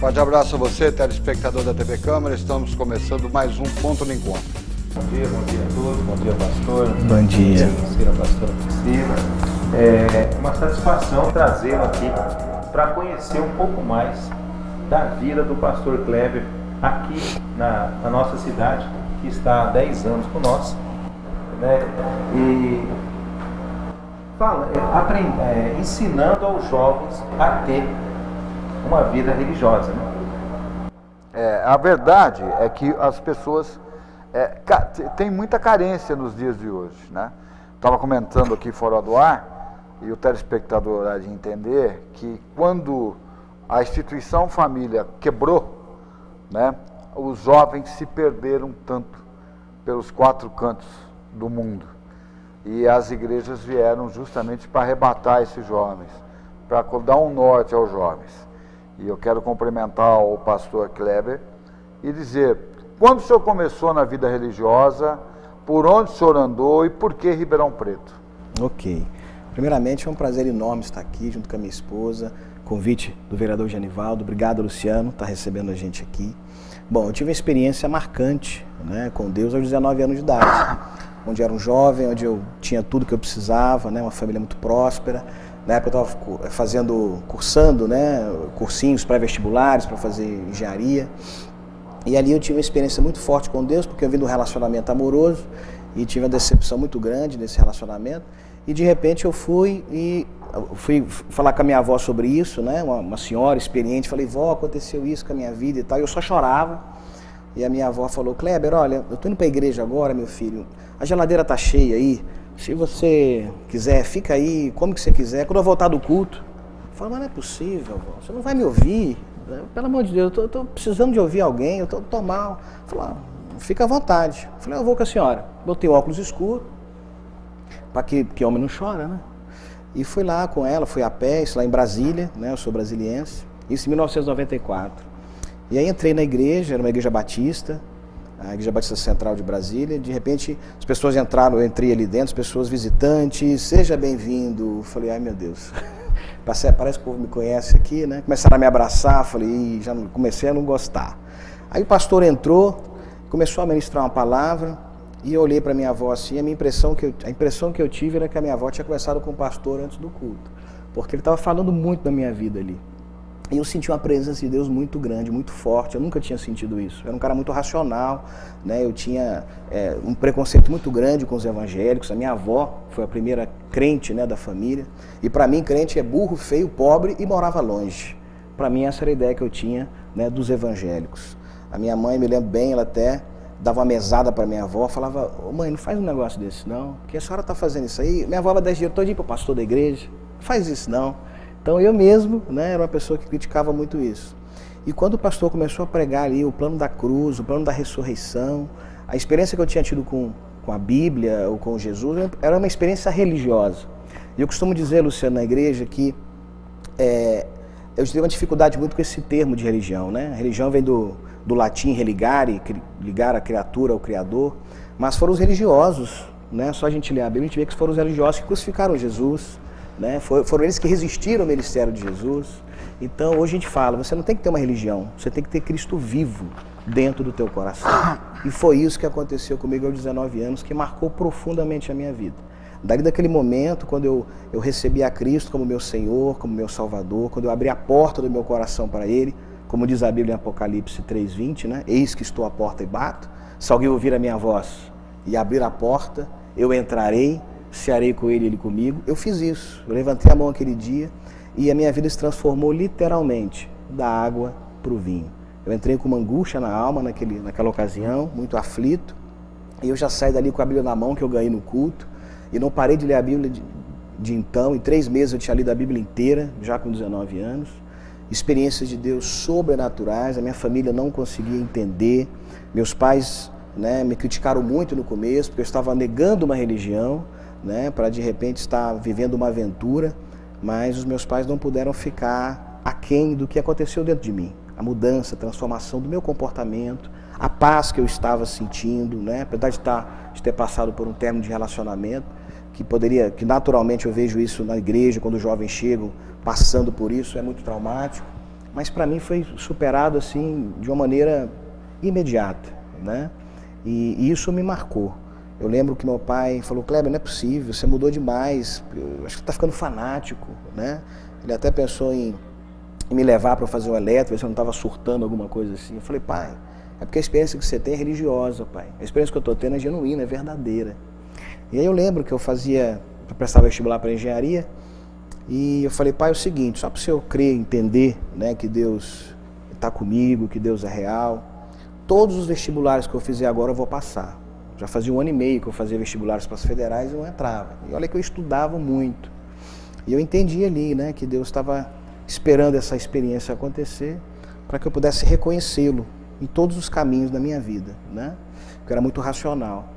Forte abraço a você, telespectador da TV Câmara. Estamos começando mais um Ponto no Encontro. Bom dia a todos. Bom dia, pastor. Bom dia. Pastora Priscila. É uma satisfação trazê-lo aqui para conhecer um pouco mais da vida do pastor Kleber aqui na nossa cidade, que está há 10 anos conosco, né? E ensinando aos jovens a ter uma vida religiosa, né? A verdade é que as pessoas têm muita carência nos dias de hoje, né? Estava comentando aqui fora do ar, e o telespectador há de entender que quando a instituição família quebrou, né, os jovens se perderam tanto pelos 4 cantos do mundo. E as igrejas vieram justamente para arrebatar esses jovens, para dar um norte aos jovens. E eu quero cumprimentar o pastor Kleber e dizer, quando o senhor começou na vida religiosa, por onde o senhor andou e por que Ribeirão Preto? Ok. Primeiramente, é um prazer enorme estar aqui junto com a minha esposa, convite do vereador Genivaldo. Obrigado, Luciano, por estar recebendo a gente aqui. Bom, eu tive uma experiência marcante, né, com Deus aos 19 anos de idade, onde eu era um jovem, onde eu tinha tudo que eu precisava, né, uma família muito próspera. Na época eu estava cursando, né, cursinhos pré-vestibulares para fazer engenharia. E ali eu tive uma experiência muito forte com Deus, porque eu vim de um relacionamento amoroso e tive uma decepção muito grande nesse relacionamento. E de repente eu fui falar com a minha avó sobre isso, né, uma senhora experiente. Falei, vó, aconteceu isso com a minha vida e tal. E eu só chorava. E a minha avó falou, Kleber, olha, eu tô indo para a igreja agora, meu filho. A geladeira tá cheia aí. Se você quiser, fica aí, come o que você quiser. Quando eu voltar do culto, eu falo, mas não é possível, avó. Você não vai me ouvir. Pelo amor de Deus, eu tô precisando de ouvir alguém, eu tô mal. Falei, fica à vontade. Falei, eu vou com a senhora. Botei óculos escuros, para que homem não chora, né? E fui lá com ela, fui a pé, isso lá em Brasília, né? Eu sou brasiliense. Isso em 1994. E aí entrei na igreja, era uma igreja batista, a Igreja Batista Central de Brasília. De repente, as pessoas entraram, eu entrei ali dentro, as pessoas visitantes, seja bem-vindo. Falei, ai meu Deus, parece que o povo me conhece aqui, né? Começaram a me abraçar, falei, já comecei a não gostar. Aí o pastor entrou, começou a ministrar uma palavra, e eu olhei para minha avó assim, a impressão que eu tive era que a minha avó tinha conversado com o pastor antes do culto, porque ele estava falando muito da minha vida ali. E eu senti uma presença de Deus muito grande, muito forte. Eu nunca tinha sentido isso. Eu era um cara muito racional, né? Eu tinha um preconceito muito grande com os evangélicos. A minha avó foi a primeira crente, né, da família. E para mim, crente é burro, feio, pobre e morava longe. Para mim, essa era a ideia que eu tinha, né, dos evangélicos. A minha mãe, me lembro bem, ela até dava uma mesada para minha avó, falava, ô mãe, não faz um negócio desse não, porque a senhora está fazendo isso aí. Minha avó vai dar dinheiro todinho para o pastor da igreja. Não faz isso não. Então eu mesmo, né, era uma pessoa que criticava muito isso. E quando o pastor começou a pregar ali o plano da cruz, o plano da ressurreição, a experiência que eu tinha tido com a Bíblia ou com Jesus era uma experiência religiosa. E eu costumo dizer, Luciano, na igreja que eu tive uma dificuldade muito com esse termo de religião, né? A religião vem do latim religare, ligar a criatura ao Criador, mas foram os religiosos, né? Só a gente ler a Bíblia, a gente vê que foram os religiosos que crucificaram Jesus, né? Foram eles que resistiram ao ministério de Jesus. Então hoje a gente fala, você não tem que ter uma religião, você tem que ter Cristo vivo dentro do teu coração. E foi isso que aconteceu comigo aos 19 anos, que marcou profundamente a minha vida. Dali daquele momento, quando eu recebi a Cristo como meu Senhor, como meu Salvador, quando eu abri a porta do meu coração para Ele, como diz a Bíblia em Apocalipse 3:20, né? Eis que estou à porta e bato, se alguém ouvir a minha voz e abrir a porta, eu entrarei, cearei com Ele e Ele comigo. Eu fiz isso, eu levantei a mão aquele dia e a minha vida se transformou literalmente da água para o vinho. Eu entrei com uma angústia na alma naquela ocasião, muito aflito, e eu já saí dali com a Bíblia na mão que eu ganhei no culto, e não parei de ler a Bíblia de então. Em 3 meses eu tinha lido a Bíblia inteira, já com 19 anos. Experiências de Deus sobrenaturais, a minha família não conseguia entender. Meus pais, né, me criticaram muito no começo, porque eu estava negando uma religião, né, para de repente estar vivendo uma aventura, mas os meus pais não puderam ficar aquém do que aconteceu dentro de mim. A mudança, a transformação do meu comportamento, a paz que eu estava sentindo, né, apesar de ter passado por um término de relacionamento, que naturalmente eu vejo isso na igreja, quando os jovens chegam passando por isso, é muito traumático. mas para mim foi superado assim de uma maneira imediata, né? E isso me marcou. Eu lembro que meu pai falou: Kleber, não é possível, você mudou demais, eu acho que você está ficando fanático, né? Ele até pensou em me levar para fazer o eletro, ver se eu não estava surtando alguma coisa assim. Eu falei: pai, é porque a experiência que você tem é religiosa, pai. A experiência que eu estou tendo é genuína, é verdadeira. E aí eu lembro que eu prestava vestibular para engenharia, e eu falei: pai, é o seguinte, só para o senhor crer, entender, né, que Deus está comigo, que Deus é real, todos os vestibulares que eu fizer agora eu vou passar. Já fazia 1 ano e meio que eu fazia vestibulares para as federais e não entrava. E olha que eu estudava muito. E eu entendi ali, né, que Deus estava esperando essa experiência acontecer para que eu pudesse reconhecê-lo em todos os caminhos da minha vida, né? Porque eu era muito racional.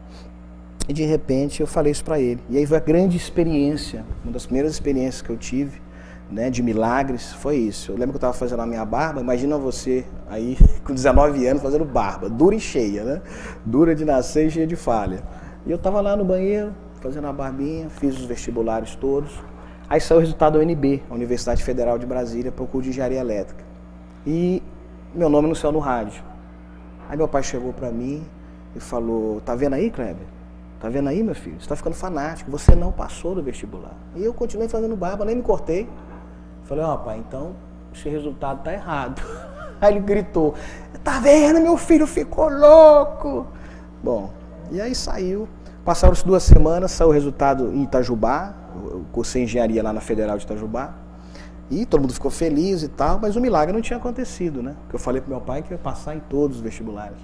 E de repente eu falei isso para ele. E aí foi a grande experiência, uma das primeiras experiências que eu tive, né, de milagres, foi isso. Eu lembro que eu estava fazendo a minha barba, imagina você aí com 19 anos fazendo barba, dura e cheia, né? Dura de nascer e cheia de falha. E eu estava lá no banheiro, fazendo a barbinha, fiz os vestibulares todos. Aí saiu o resultado da UNB, a Universidade Federal de Brasília, para o curso de Engenharia Elétrica. E meu nome anunciou no rádio. Aí meu pai chegou para mim e falou: tá vendo aí, Kleber? Tá vendo aí, meu filho? Você está ficando fanático, você não passou do vestibular. E eu continuei fazendo barba, nem me cortei. Falei: ó, pai, então esse resultado tá errado. Aí ele gritou: tá vendo, meu filho ficou louco. Bom, e aí saiu. Passaram-se 2 semanas, saiu o resultado em Itajubá. Eu cursei engenharia lá na Federal de Itajubá. E todo mundo ficou feliz e tal, mas o milagre não tinha acontecido, né? Porque eu falei pro meu pai que eu ia passar em todos os vestibulares.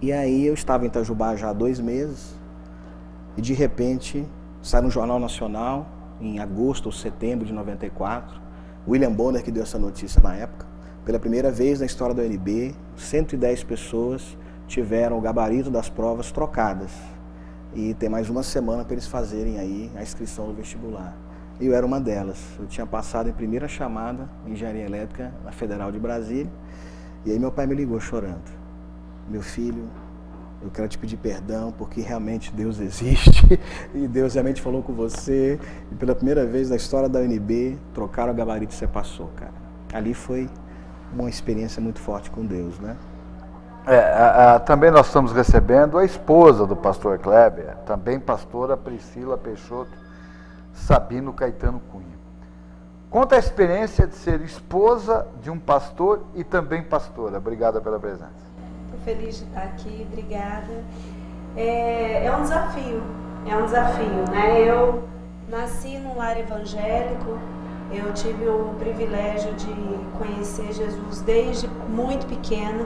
E aí eu estava em Itajubá já há 2 meses. E de repente, sai no Jornal Nacional, em agosto ou setembro de 94, William Bonner que deu essa notícia na época. Pela primeira vez na história da UNB, 110 pessoas tiveram o gabarito das provas trocadas. E tem mais 1 semana para eles fazerem aí a inscrição do vestibular. E eu era uma delas. Eu tinha passado em primeira chamada em Engenharia Elétrica na Federal de Brasília. E aí meu pai me ligou chorando: meu filho, eu quero te pedir perdão porque realmente Deus existe e Deus realmente falou com você. E pela primeira vez na história da UNB, trocaram o gabarito e você passou, cara. Ali foi uma experiência muito forte com Deus, né? Também nós estamos recebendo a esposa do pastor Kleber, também pastora Priscila Peixoto Sabino Caetano Cunha. Conta a experiência de ser esposa de um pastor e também pastora. Obrigada pela presença. Estou feliz de estar aqui, obrigada. É um desafio, né? Eu nasci num lar evangélico, eu tive o privilégio de conhecer Jesus desde muito pequena.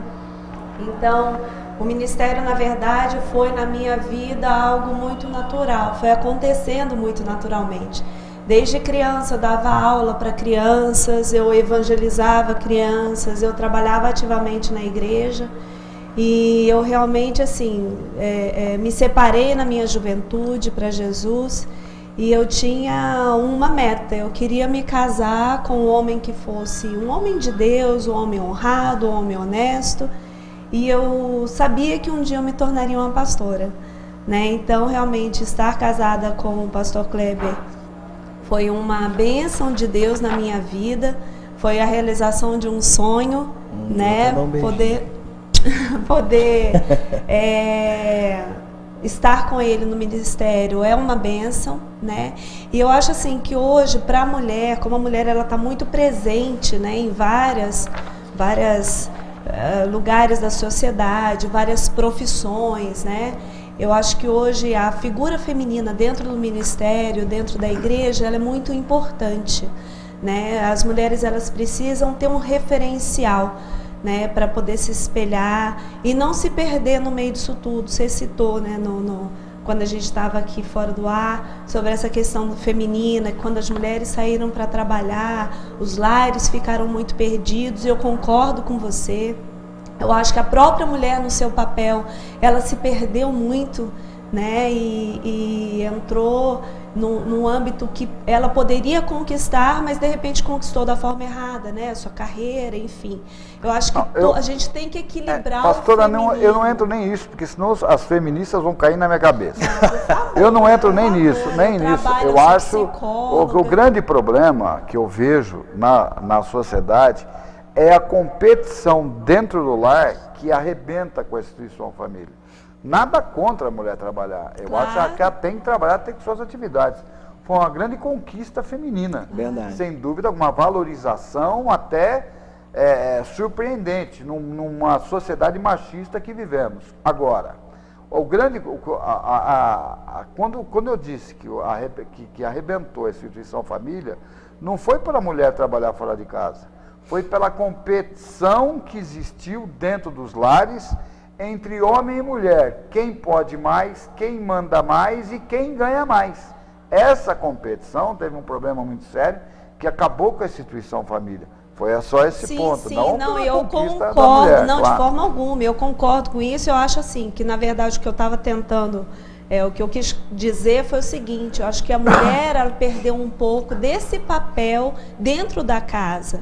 Então, o ministério, na verdade, foi na minha vida algo muito natural, foi acontecendo muito naturalmente. Desde criança eu dava aula para crianças, eu evangelizava crianças, eu trabalhava ativamente na igreja e eu realmente assim, me separei na minha juventude para Jesus e eu tinha uma meta, eu queria me casar com um homem que fosse um homem de Deus, um homem honrado, um homem honesto. E eu sabia que um dia eu me tornaria uma pastora, né? Então, realmente, estar casada com o pastor Kleber foi uma bênção de Deus na minha vida, foi a realização de um sonho, né? Poder estar com ele no ministério é uma bênção, né? E eu acho assim que hoje, para a mulher, como a mulher ela está muito presente, né, em várias lugares da sociedade, várias profissões, né? Eu acho que hoje a figura feminina dentro do ministério, dentro da igreja, ela é muito importante, né? As mulheres elas precisam ter um referencial, né, para poder se espelhar e não se perder no meio disso tudo. Você citou, né, quando a gente estava aqui fora do ar, sobre essa questão feminina, quando as mulheres saíram para trabalhar, os lares ficaram muito perdidos, e eu concordo com você. Eu acho que a própria mulher no seu papel, ela se perdeu muito, né, e entrou num âmbito que ela poderia conquistar, mas de repente conquistou da forma errada, né, a sua carreira, enfim. Eu acho que a gente tem que equilibrar pastora, o feminino. eu não entro nem nisso, porque senão as feministas vão cair na minha cabeça. Eu não entro nem nisso, nem nisso. Eu acho que o grande problema que eu vejo na sociedade é a competição dentro do lar que arrebenta com a instituição família. Nada contra a mulher trabalhar. Eu acho que ela tem que trabalhar, tem que suas atividades. Foi uma grande conquista feminina. Verdade. Sem dúvida, uma valorização até surpreendente numa sociedade machista que vivemos. Agora, quando eu disse que arrebentou a instituição família, não foi para a mulher trabalhar fora de casa. Foi pela competição que existiu dentro dos lares entre homem e mulher. Quem pode mais, quem manda mais e quem ganha mais. Essa competição teve um problema muito sério que acabou com a instituição família. Foi só esse ponto. Sim, não eu concordo, mulher, não, claro. De forma alguma, eu concordo com isso. Eu acho assim, que na verdade o que eu estava tentando, o que eu quis dizer foi o seguinte: eu acho que a mulher ela perdeu um pouco desse papel dentro da casa,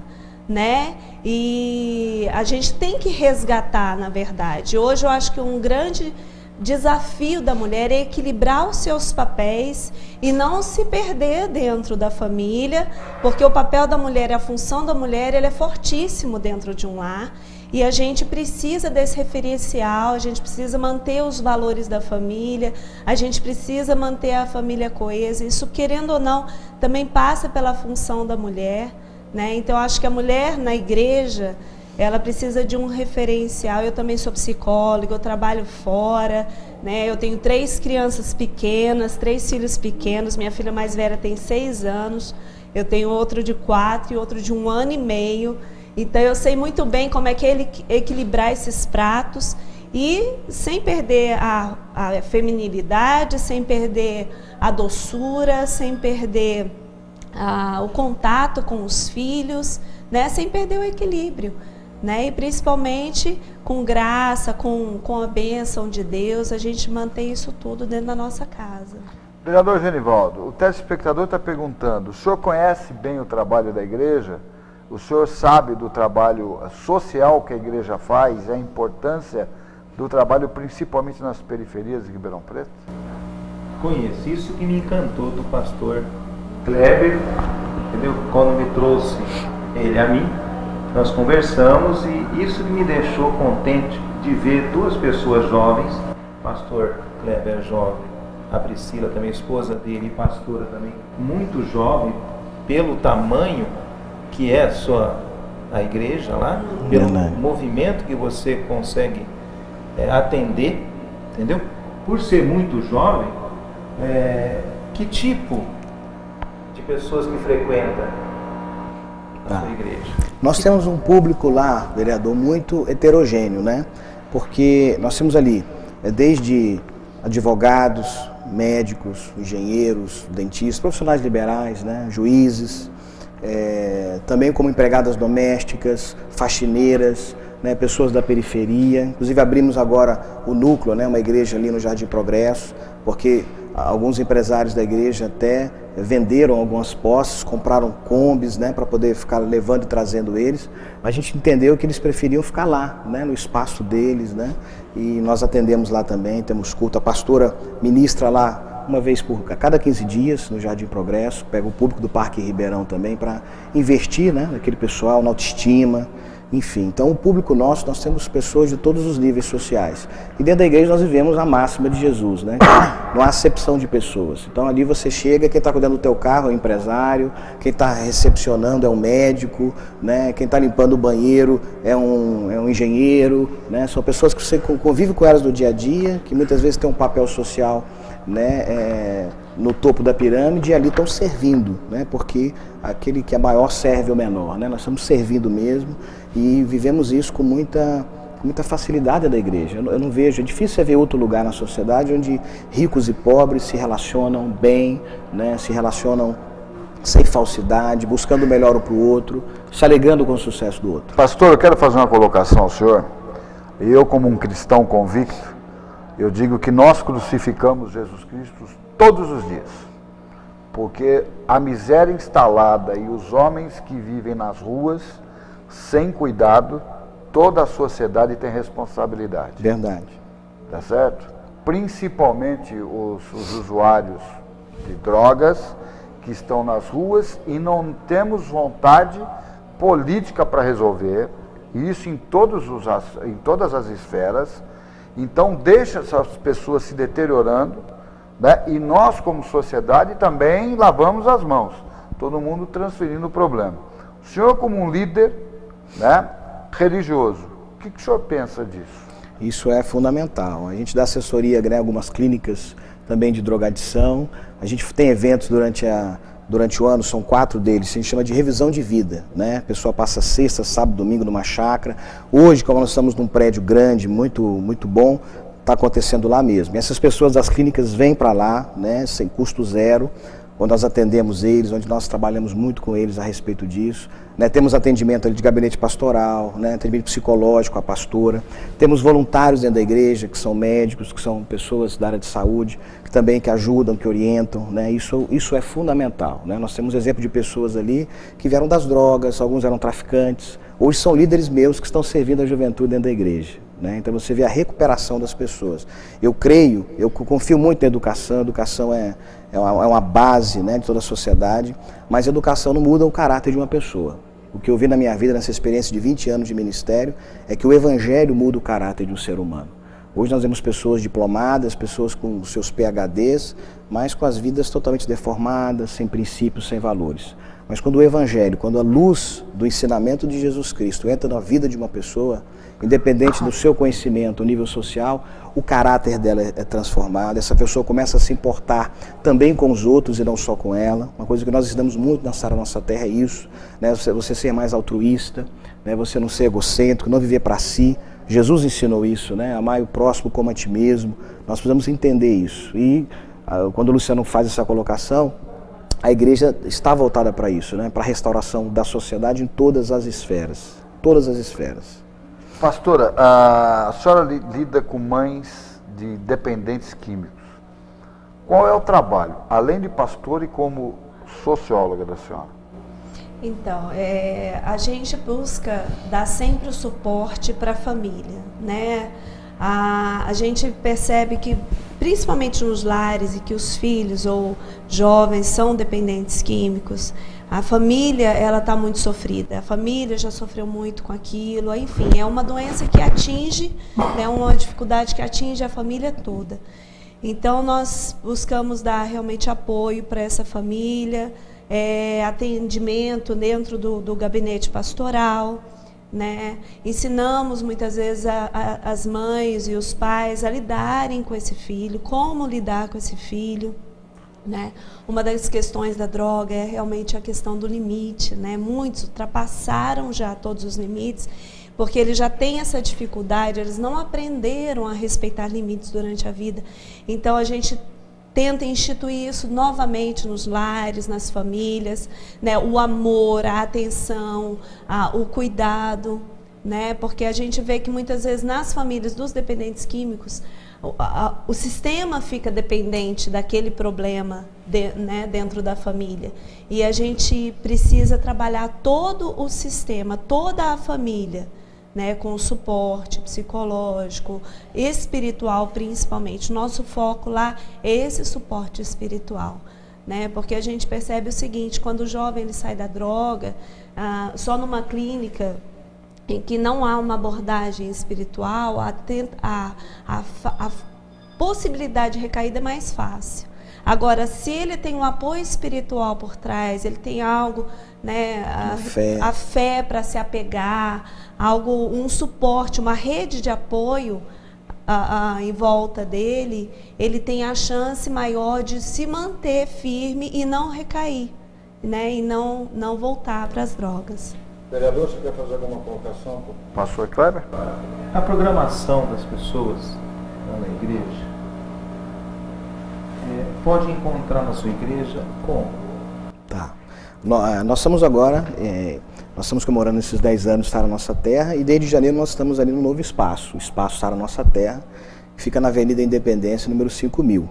né? E a gente tem que resgatar, na verdade. Hoje eu acho que um grande desafio da mulher é equilibrar os seus papéis e não se perder dentro da família, porque o papel da mulher, a função da mulher, ele é fortíssimo dentro de um lar, e a gente precisa desse referencial, a gente precisa manter os valores da família, a gente precisa manter a família coesa. Isso, querendo ou não, também passa pela função da mulher, né? Então, eu acho que a mulher na igreja, ela precisa de um referencial. Eu também sou psicóloga, eu trabalho fora, né? Eu tenho 3 crianças pequenas, 3 filhos pequenos. Minha filha mais velha tem 6 anos, eu tenho outro de 4 e outro de 1 ano e meio. Então eu sei muito bem como é que equilibrar esses pratos e sem perder a feminilidade, sem perder a doçura, sem perder o contato com os filhos, né? Sem perder o equilíbrio. Né? E principalmente com graça, com a bênção de Deus, a gente mantém isso tudo dentro da nossa casa. Vereador Genivaldo, o telespectador está perguntando: o senhor conhece bem o trabalho da igreja? O senhor sabe do trabalho social que a igreja faz, a importância do trabalho principalmente nas periferias de Ribeirão Preto? Conheço. Isso que me encantou do pastor Kleber, entendeu? Quando me trouxe ele a mim, nós conversamos e isso me deixou contente de ver 2 pessoas jovens, o pastor Kleber jovem, a Priscila também, esposa dele, e pastora também, muito jovem, pelo tamanho que é a igreja lá, pelo movimento que você consegue atender, entendeu? Por ser muito jovem, que tipo de pessoas que frequentam a sua igreja? Nós temos um público lá, vereador, muito heterogêneo, né? Porque nós temos ali desde advogados, médicos, engenheiros, dentistas, profissionais liberais, né? Juízes, também como empregadas domésticas, faxineiras, né? Pessoas da periferia. Inclusive abrimos agora o núcleo, né? Uma igreja ali no Jardim Progresso, porque alguns empresários da igreja até venderam algumas posses, compraram combis, né, para poder ficar levando e trazendo eles. Mas a gente entendeu que eles preferiam ficar lá, né, no espaço deles, né, e nós atendemos lá também, temos culto. A pastora ministra lá uma vez a cada 15 dias no Jardim Progresso, pega o público do Parque Ribeirão também para investir, né, naquele pessoal, na autoestima. Enfim, então o público nosso, nós temos pessoas de todos os níveis sociais. E dentro da igreja nós vivemos a máxima de Jesus, né? Não há acepção de pessoas. Então ali você chega, quem está cuidando do teu carro é o empresário, quem está recepcionando é um médico, né? Quem está limpando o banheiro é um engenheiro, né? São pessoas que você convive com elas no dia a dia, que muitas vezes têm um papel social, né? No topo da pirâmide, e ali estão servindo, né? Porque aquele que é maior serve o menor, né? Nós estamos servindo mesmo e vivemos isso com muita facilidade da igreja. Eu não vejo, é difícil você ver outro lugar na sociedade onde ricos e pobres se relacionam bem, né? Se relacionam sem falsidade, buscando o melhor um para o outro, se alegrando com o sucesso do outro. Pastor, eu quero fazer uma colocação ao senhor. Eu, como um cristão convicto, eu digo que nós crucificamos Jesus Cristo todos os dias, porque a miséria instalada e os homens que vivem nas ruas sem cuidado, toda a sociedade tem responsabilidade. Verdade. Tá certo? Principalmente os usuários de drogas que estão nas ruas, e não temos vontade política para resolver, e isso em todas as esferas. Então deixa essas pessoas se deteriorando, né? E nós como sociedade também lavamos as mãos, todo mundo transferindo o problema. O senhor como um líder, né, religioso, o que o senhor pensa disso? Isso é fundamental. A gente dá assessoria, né, algumas clínicas também de drogadição. A gente tem eventos durante o ano, são 4 deles, a gente chama de revisão de vida, né? A pessoa passa sexta, sábado, domingo numa chácara. Hoje, como nós estamos num prédio grande, muito bom, está acontecendo lá mesmo. E essas pessoas das clínicas vêm para lá, né, sem custo zero, onde nós atendemos eles, onde nós trabalhamos muito com eles a respeito disso. Né, temos atendimento ali de gabinete pastoral, né, atendimento psicológico, a pastora. Temos voluntários dentro da igreja, que são médicos, que são pessoas da área de saúde, que também que ajudam, que orientam. Né, isso é fundamental. Né? Nós temos exemplo de pessoas ali que vieram das drogas, alguns eram traficantes. Hoje são líderes meus que estão servindo a juventude dentro da igreja. Né? Então você vê a recuperação das pessoas. Eu confio muito na educação. A educação é uma base, né, de toda a sociedade, mas a educação não muda o caráter de uma pessoa. O que eu vi na minha vida, nessa experiência de 20 anos de ministério, é que o evangelho muda o caráter de um ser humano. Hoje nós vemos pessoas diplomadas, pessoas com seus PhDs, mas com as vidas totalmente deformadas, sem princípios, sem valores. Mas quando o evangelho, quando a luz do ensinamento de Jesus Cristo entra na vida de uma pessoa, independente do seu conhecimento, o nível social, o caráter dela é transformado, essa pessoa começa a se importar também com os outros e não só com ela. Uma coisa que nós ensinamos muito na Sara Nossa Terra é isso, né? Você ser mais altruísta, né? Você não ser egocêntrico, não viver para si. Jesus ensinou isso, né? Amar o próximo como a ti mesmo. Nós precisamos entender isso. E quando o Luciano faz essa colocação, a igreja está voltada para isso, né? Para a restauração da sociedade em todas as esferas. Todas as esferas. Pastora, a senhora lida com mães de dependentes químicos. Qual é o trabalho, além de pastora e como socióloga da senhora? Então, a gente busca dar sempre o suporte para a família, né? A gente percebe que, principalmente nos lares e que os filhos ou jovens são dependentes químicos, a família, ela está muito sofrida, a família já sofreu muito com aquilo, enfim, é uma doença que atinge, né, uma dificuldade que atinge a família toda. Então, nós buscamos dar realmente apoio para essa família, atendimento dentro do gabinete pastoral, né? Ensinamos muitas vezes as mães e os pais a lidarem com esse filho, como lidar com esse filho. Né? Uma das questões da droga é realmente a questão do limite, né? Muitos ultrapassaram já todos os limites, porque eles já têm essa dificuldade, eles não aprenderam a respeitar limites durante a vida. Então a gente tenta instituir isso novamente nos lares, nas famílias, né? O amor, a atenção, o cuidado, né? Porque a gente vê que muitas vezes nas famílias dos dependentes químicos, o sistema fica dependente daquele problema né, dentro da família. E a gente precisa trabalhar todo o sistema, toda a família, né, com o suporte psicológico, espiritual principalmente. Nosso foco lá é esse suporte espiritual. Né, porque a gente percebe o seguinte, quando o jovem ele sai da droga, só numa clínica em que não há uma abordagem espiritual, a possibilidade de recaída é mais fácil. Agora, se ele tem um apoio espiritual por trás, ele tem algo, né, a fé para se apegar, um suporte, uma rede de apoio em volta dele, ele tem a chance maior de se manter firme e não recair, né, e não voltar para as drogas. Vereador, você quer fazer alguma colocação para o pastor Kleber? A programação das pessoas na igreja pode encontrar na sua igreja como? Tá. Nós estamos agora, nós estamos comemorando esses 10 anos Sara Nossa Terra e desde janeiro nós estamos ali no novo espaço, o espaço Sara Nossa Terra, que fica na Avenida Independência, número 5000.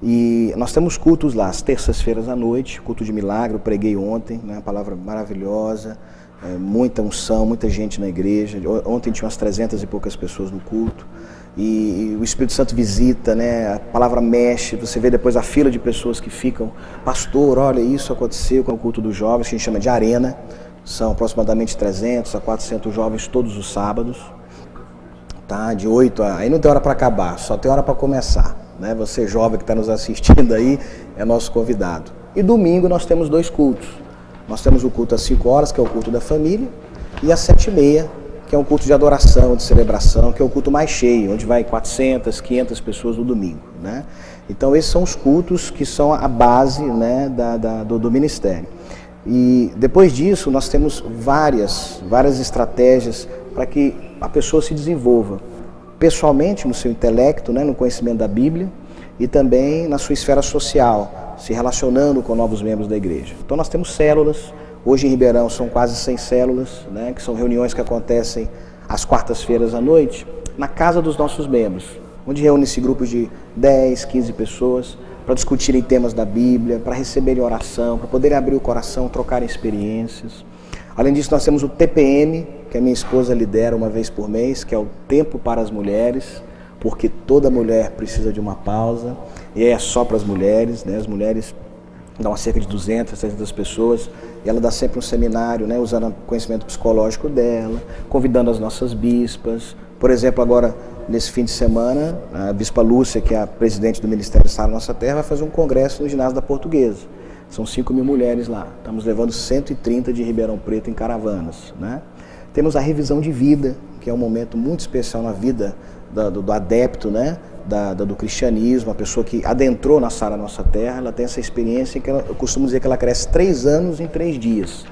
E nós temos cultos lá, às terças-feiras à noite, culto de milagre, eu preguei ontem, né, uma palavra maravilhosa, muita unção, muita gente na igreja. Ontem tinha umas 300 e poucas pessoas no culto. E o Espírito Santo visita, né? A palavra mexe, você vê depois a fila de pessoas que ficam, pastor, olha, isso aconteceu com o culto dos jovens, que a gente chama de arena. São aproximadamente 300 a 400 jovens todos os sábados, tá? De 8 a... Aí não tem hora para acabar, só tem hora para começar, né? Você jovem que está nos assistindo aí é nosso convidado. E domingo nós temos 2 cultos. Nós temos o culto às 5 horas, que é o culto da família, e às 7h30, que é um culto de adoração, de celebração, que é o culto mais cheio, onde vai 400, 500 pessoas no domingo, né? Então esses são os cultos que são a base, né, do ministério. E depois disso nós temos várias estratégias para que a pessoa se desenvolva pessoalmente no seu intelecto, né, no conhecimento da Bíblia, e também na sua esfera social, se relacionando com novos membros da igreja. Então nós temos células. Hoje em Ribeirão são quase 100 células, né, que são reuniões que acontecem às quartas-feiras à noite, na casa dos nossos membros, onde reúne-se grupos de 10, 15 pessoas para discutirem temas da Bíblia, para receberem oração, para poderem abrir o coração, trocarem experiências. Além disso, nós temos o TPM, que a minha esposa lidera uma vez por mês, que é o Tempo para as Mulheres, porque toda mulher precisa de uma pausa, e é só para as mulheres, né? As mulheres dão cerca de 200, 300 pessoas, e ela dá sempre um seminário, né, usando o conhecimento psicológico dela, convidando as nossas bispas. Por exemplo, agora, nesse fim de semana, a Bispa Lúcia, que é a presidente do Ministério Sara Nossa Terra, vai fazer um congresso no ginásio da Portuguesa. São 5.000 mulheres lá. Estamos levando 130 de Ribeirão Preto em caravanas, né? Temos a revisão de vida, que é um momento muito especial na vida do adepto, né? Do cristianismo, a pessoa que adentrou na Sara Nossa Terra, ela tem essa experiência que eu costumo dizer que ela cresce 3 anos em 3 dias,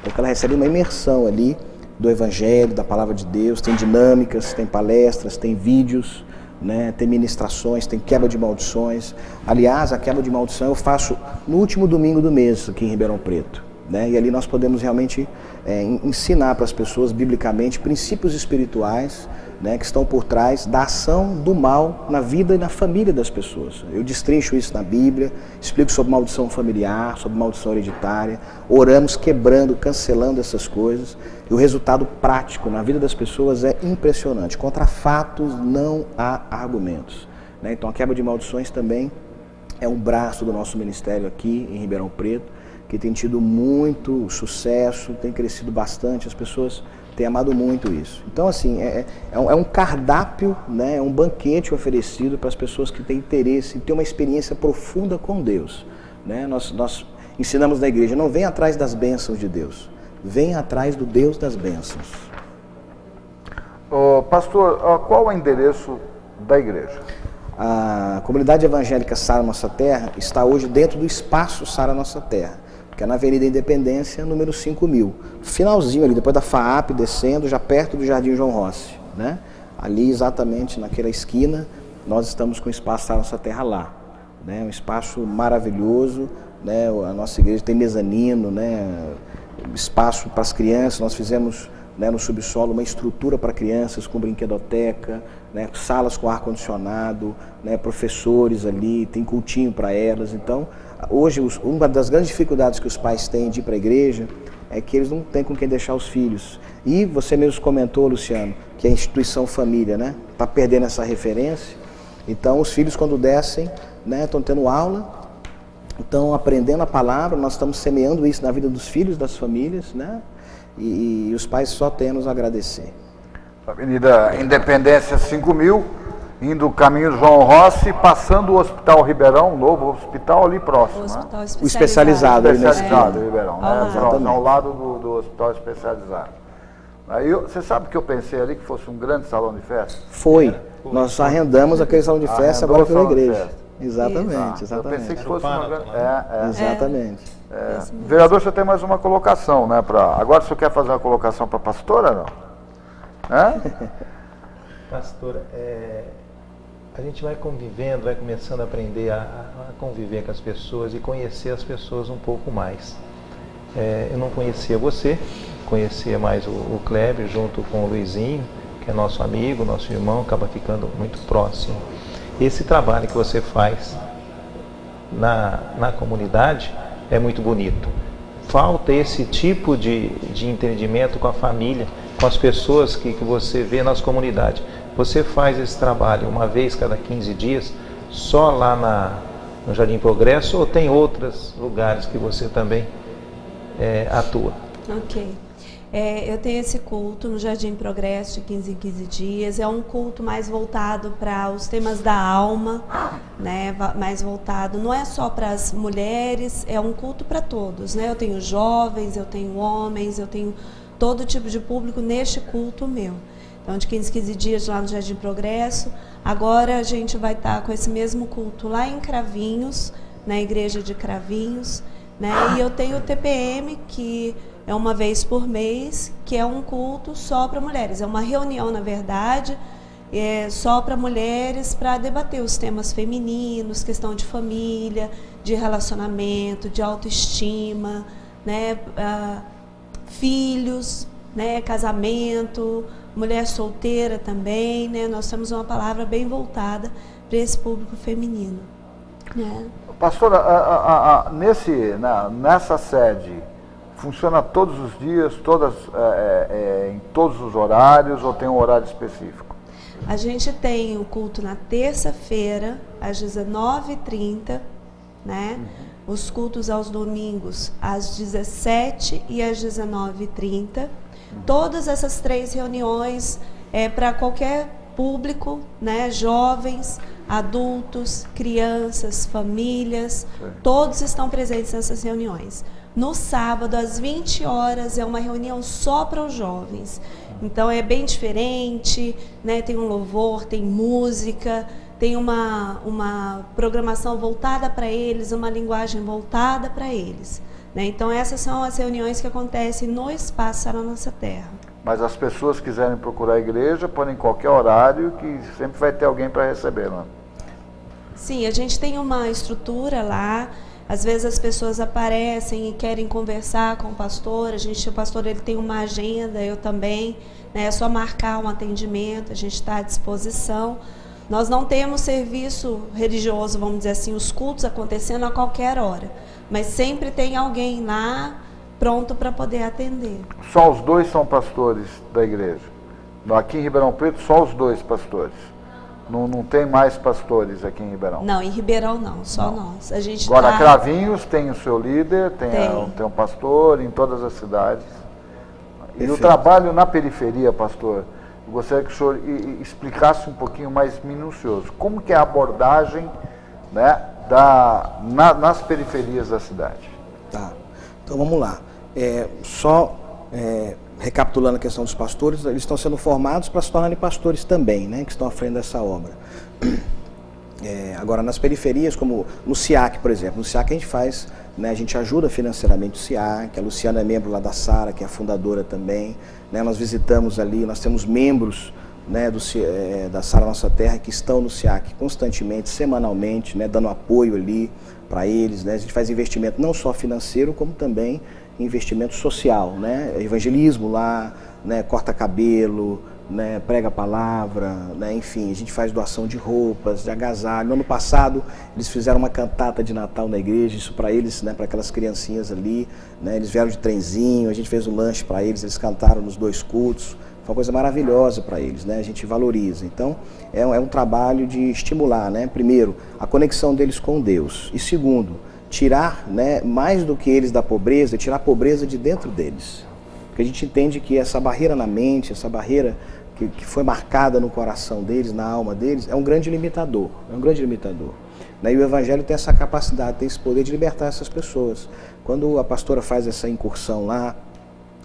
porque ela recebe uma imersão ali do Evangelho, da Palavra de Deus, tem dinâmicas, tem palestras, tem vídeos, né, tem ministrações, tem quebra de maldições. Aliás, a quebra de maldição eu faço no último domingo do mês aqui em Ribeirão Preto, né, e ali nós podemos realmente ensinar para as pessoas biblicamente princípios espirituais, né, que estão por trás da ação do mal na vida e na família das pessoas. Eu destrincho isso na Bíblia, explico sobre maldição familiar, sobre maldição hereditária, oramos quebrando, cancelando essas coisas, e o resultado prático na vida das pessoas é impressionante. Contra fatos não há argumentos, né? Então a quebra de maldições também é um braço do nosso ministério aqui em Ribeirão Preto, que tem tido muito sucesso, tem crescido bastante, as pessoas têm amado muito isso. Então, assim, é um cardápio, né, é um banquete oferecido para as pessoas que têm interesse em ter uma experiência profunda com Deus, né? Nós ensinamos na igreja, não vem atrás das bênçãos de Deus, vem atrás do Deus das bênçãos. Pastor, qual é o endereço da igreja? A comunidade evangélica Sara Nossa Terra está hoje dentro do espaço Sara Nossa Terra, que é na Avenida Independência, número 5.000. Finalzinho ali, depois da FAAP, descendo, já perto do Jardim João Rossi, né? Ali, exatamente naquela esquina, nós estamos com o espaço Sara Nossa Terra lá, né? Um espaço maravilhoso, né? A nossa igreja tem mezanino, né? Espaço para as crianças, nós fizemos, né, no subsolo uma estrutura para crianças com brinquedoteca, né, salas com ar-condicionado, né, professores ali, tem cultinho para elas. Então, hoje, uma das grandes dificuldades que os pais têm de ir para a igreja é que eles não têm com quem deixar os filhos. E você mesmo comentou, Luciano, que a instituição família, né, está perdendo essa referência. Então, os filhos, quando descem, né, estão tendo aula, estão aprendendo a palavra, nós estamos semeando isso na vida dos filhos, das famílias, né? E os pais só têm a nos agradecer. Avenida Independência 5.000, indo caminho João Rossi, passando o Hospital Ribeirão, um novo hospital ali próximo. Hospital né? O especializado ali nesse especializado Ribeirão, né? Exatamente. Ao lado do Hospital Especializado. Aí você sabe que eu pensei ali que fosse um grande salão de festa? Foi. Nós arrendamos aquele salão de festa, agora foi a igreja. Exatamente, exatamente. Eu pensei que fosse uma grande... Exatamente. Vereador, você tem mais uma colocação, né? Agora o senhor quer fazer uma colocação para a pastora, não? Pastora, a gente vai convivendo, vai começando a aprender a conviver com as pessoas e conhecer as pessoas um pouco mais. Eu não conhecia você, conhecia mais o Kleber junto com o Luizinho, que é nosso amigo, nosso irmão, acaba ficando muito próximo. Esse trabalho que você faz na comunidade é muito bonito. Falta esse tipo de entendimento com a família, com as pessoas que você vê nas comunidades. Você faz esse trabalho uma vez cada 15 dias, só lá no Jardim Progresso, ou tem outros lugares que você também atua? Ok. Eu tenho esse culto no Jardim Progresso de 15 em 15 dias. É um culto mais voltado para os temas da alma, né? Mais voltado, não é só para as mulheres, é um culto para todos, né? Eu tenho jovens, eu tenho homens, eu tenho todo tipo de público neste culto meu. Então, de 15 em 15 dias lá no Jardim Progresso. Agora a gente vai estar com esse mesmo culto lá em Cravinhos, na igreja de Cravinhos, né? E eu tenho o TPM, que é uma vez por mês, que é um culto só para mulheres. É uma reunião, na verdade, só para mulheres, para debater os temas femininos, questão de família, de relacionamento, de autoestima, né? Filhos, né? Casamento, mulher solteira também, né? Nós temos uma palavra bem voltada para esse público feminino, né? Pastora, nessa sede, funciona todos os dias, em todos os horários, ou tem um horário específico? A gente tem o culto na terça-feira, às 19h30, né? Os cultos aos domingos, às 17h e às 19h30. Todas essas 3 reuniões para qualquer público, né? Jovens, adultos, crianças, famílias, todos estão presentes nessas reuniões. No sábado, às 20 horas, é uma reunião só para os jovens. Então, é bem diferente, né? Tem um louvor, tem música, tem uma programação voltada para eles, uma linguagem voltada para eles, né? Então, essas são as reuniões que acontecem no Espaço Sara Nossa Terra. Mas as pessoas quiserem procurar a igreja, podem em qualquer horário, que sempre vai ter alguém para receber, não é? Sim, a gente tem uma estrutura lá. Às vezes as pessoas aparecem e querem conversar com o pastor. O pastor ele tem uma agenda, eu também, né? É só marcar um atendimento, a gente está à disposição. Nós não temos serviço religioso, vamos dizer assim, os cultos acontecendo a qualquer hora, mas sempre tem alguém lá pronto para poder atender. Só os 2 são pastores da igreja? Aqui em Ribeirão Preto, só os 2 pastores? Não tem mais pastores aqui em Ribeirão? Não, em Ribeirão não, só nós. A gente Agora, Cravinhos tem o seu líder, tem um pastor em todas as cidades. E no trabalho na periferia, pastor, eu gostaria que o senhor explicasse um pouquinho mais minucioso. Como que é a abordagem, né, nas periferias da cidade? Tá, então vamos lá. Recapitulando a questão dos pastores, eles estão sendo formados para se tornarem pastores também, né, que estão à frente dessa obra. Agora, nas periferias, como no SIAC, por exemplo, no SIAC a gente faz, né, a gente ajuda financeiramente o SIAC, a Luciana é membro lá da Sara, que é a fundadora também, né, nós visitamos ali, nós temos membros, né, da Sara Nossa Terra que estão no SIAC constantemente, semanalmente, né, dando apoio ali para eles, né, a gente faz investimento não só financeiro, como também investimento social, né? Evangelismo lá, né? Corta cabelo, né? Prega a palavra, né? Enfim, a gente faz doação de roupas, de agasalho. No ano passado eles fizeram uma cantata de Natal na igreja, isso para eles, né? Para aquelas criancinhas ali, né? Eles vieram de trenzinho, a gente fez um lanche para eles, eles cantaram nos 2 cultos. Foi uma coisa maravilhosa para eles, né? A gente valoriza. Então, é um trabalho de estimular, né? Primeiro, a conexão deles com Deus. E segundo, tirar, né, mais do que eles da pobreza, tirar a pobreza de dentro deles. Porque a gente entende que essa barreira na mente, essa barreira que foi marcada no coração deles, na alma deles, é um grande limitador. É um grande limitador. E o Evangelho tem essa capacidade, tem esse poder de libertar essas pessoas. Quando a pastora faz essa incursão lá,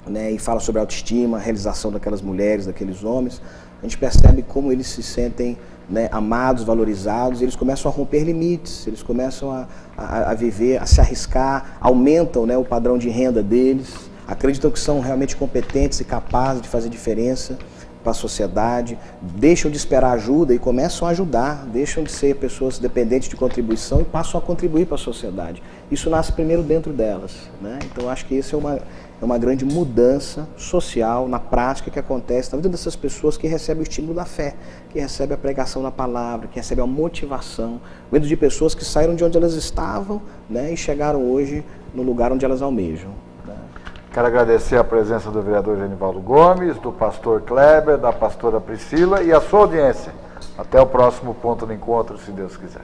né, e fala sobre a autoestima, a realização daquelas mulheres, daqueles homens, a gente percebe como eles se sentem, né, amados, valorizados, eles começam a romper limites, eles começam a viver, a se arriscar, aumentam, né, o padrão de renda deles, acreditam que são realmente competentes e capazes de fazer diferença para a sociedade, deixam de esperar ajuda e começam a ajudar, deixam de ser pessoas dependentes de contribuição e passam a contribuir para a sociedade. Isso nasce primeiro dentro delas, né? Então acho que isso é uma grande mudança social na prática que acontece na vida dessas pessoas que recebem o estímulo da fé, que recebem a pregação da palavra, que recebem a motivação, vindo de pessoas que saíram de onde elas estavam, né, e chegaram hoje no lugar onde elas almejam. Quero agradecer a presença do vereador Genivaldo Gomes, do pastor Kleber, da pastora Priscila e a sua audiência. Até o próximo ponto de encontro, se Deus quiser.